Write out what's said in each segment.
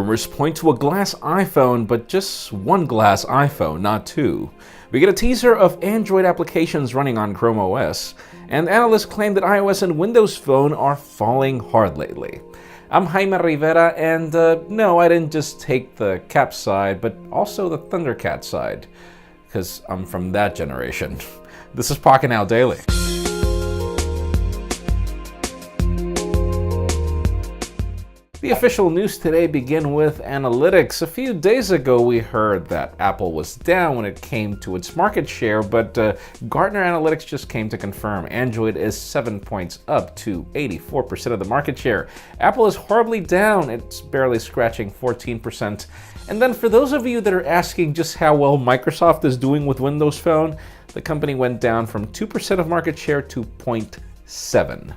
Rumors point to a glass iPhone, but just one glass iPhone, not two. We get a teaser of Android applications running on Chrome OS, and analysts claim that iOS and Windows Phone are falling hard lately. I'm Jaime Rivera, and no, I didn't just take the Cap side, but also the Thundercat side, because I'm from that generation. This is Pocketnow Daily. The official news today begin with analytics. A few days ago, we heard that Apple was down when it came to its market share, but Gartner Analytics just came to confirm Android is 7 points up to 84% of the market share. Apple is horribly down. It's barely scratching 14%. And then for those of you that are asking just how well Microsoft is doing with Windows Phone, the company went down from 2% of market share to 0.7%.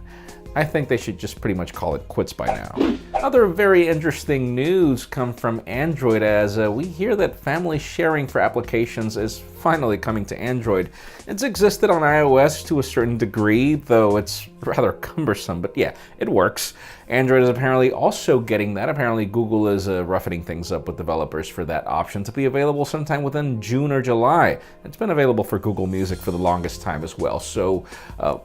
I think they should just pretty much call it quits by now. Other very interesting news come from Android as we hear that family sharing for applications is finally coming to Android. It's existed on iOS to a certain degree, though it's rather cumbersome, but yeah, it works. Android is apparently also getting that. Apparently Google is roughening things up with developers for that option to be available sometime within June or July. It's been available for Google Music for the longest time as well, so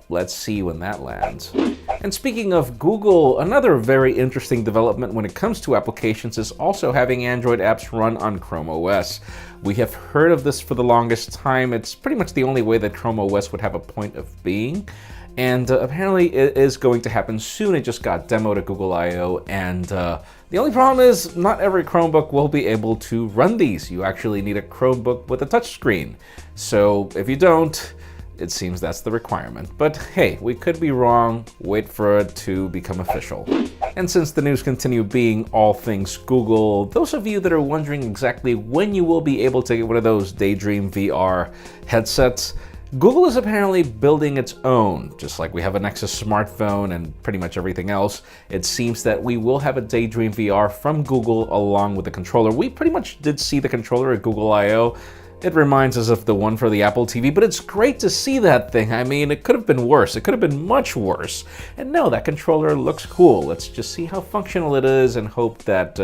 let's see when that lands. And speaking of Google, another very interesting development when it comes to applications is also having Android apps run on Chrome OS. We have heard of this for the longest time. It's pretty much the only way that Chrome OS would have a point of being. And apparently it is going to happen soon. It just got demoed at Google I/O, and the only problem is not every Chromebook will be able to run these. You actually need a Chromebook with a touchscreen. So if you don't, it seems that's the requirement. But hey, we could be wrong. Wait for it to become official. And since the news continue being all things Google, those of you that are wondering exactly when you will be able to get one of those Daydream VR headsets, Google is apparently building its own. Just like we have a Nexus smartphone and pretty much everything else, it seems that we will have a Daydream VR from Google along with the controller. We pretty much did see the controller at Google I/O. It reminds us of the one for the Apple TV, but it's great to see that thing. I mean, it could have been worse. It could have been much worse. And no, that controller looks cool. Let's just see how functional it is and hope that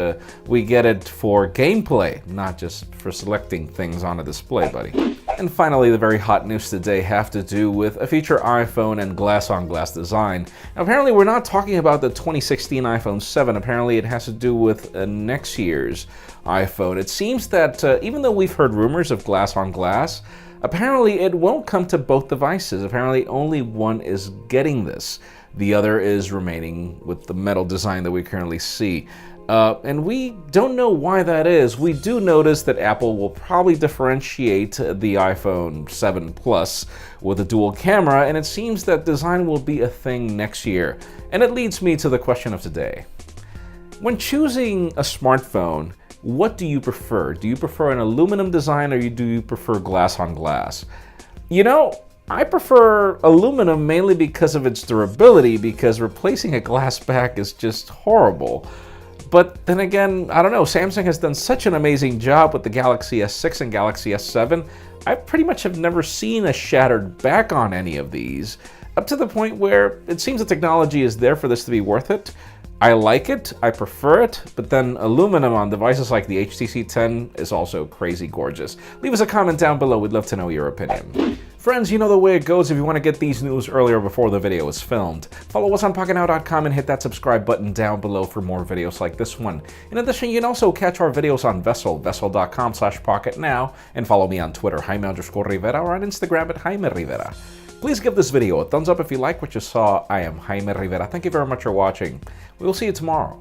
we get it for gameplay, not just for selecting things on a display, buddy. And finally, the very hot news today have to do with a future iPhone and glass-on-glass design. Now, apparently, we're not talking about the 2016 iPhone 7. Apparently, it has to do with next year's iPhone. It seems that even though we've heard rumors of glass-on-glass, apparently it won't come to both devices. Apparently, only one is getting this. The other is remaining with the metal design that we currently see. And we don't know why that is. We do notice that Apple will probably differentiate the iPhone 7 Plus with a dual camera, and it seems that design will be a thing next year. And it leads me to the question of today. When choosing a smartphone, what do you prefer? Do you prefer an aluminum design or do you prefer glass on glass? You know, I prefer aluminum mainly because of its durability, because replacing a glass back is just horrible. But then again, I don't know, Samsung has done such an amazing job with the Galaxy S6 and Galaxy S7. I pretty much have never seen a shattered back on any of these, up to the point where it seems the technology is there for this to be worth it. I like it, I prefer it, but then aluminum on devices like the HTC 10 is also crazy gorgeous. Leave us a comment down below, we'd love to know your opinion. Friends, you know the way it goes. If you want to get these news earlier before the video is filmed, follow us on Pocketnow.com and hit that subscribe button down below for more videos like this one. In addition, you can also catch our videos on vessel.com/pocketnow, and follow me on Twitter, Jaime_Rivera, or on Instagram at Jaime Rivera. Please give this video a thumbs up if you like what you saw. I am Jaime Rivera. Thank you very much for watching. We will see you tomorrow.